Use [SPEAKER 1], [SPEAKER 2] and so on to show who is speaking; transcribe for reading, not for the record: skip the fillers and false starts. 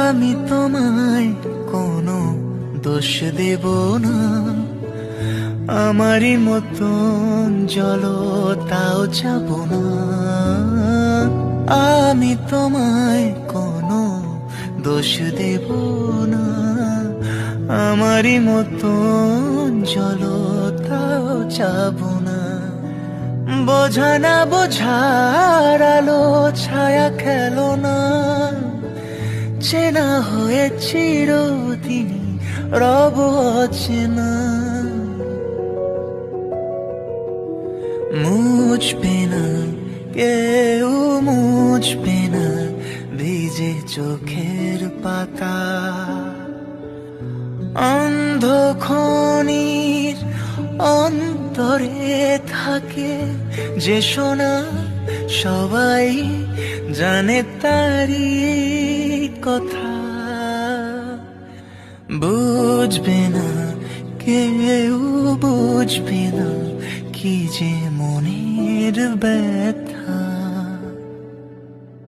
[SPEAKER 1] আমি তোমায় কোনো দোষ দেব না, আমারই মতন জলো তাও যাব না। আমি তোমায় কোনো দোষ দেব না, আমারই মতন জলো তাও যাব না। বোঝা না বোঝার আলো ছায়া খেলো না, চেনা হয়ে চিরদিনই রব অচেনা। মুছবে না কেউ, মুছবে না ভিজে চোখের পাতা। অন্ধখনির অন্তরে থাকে যে সোনা, সবাই জানে তারি কথা। বুঝবে না কেউ, বুঝবে না কি যে মনের ব্যথা।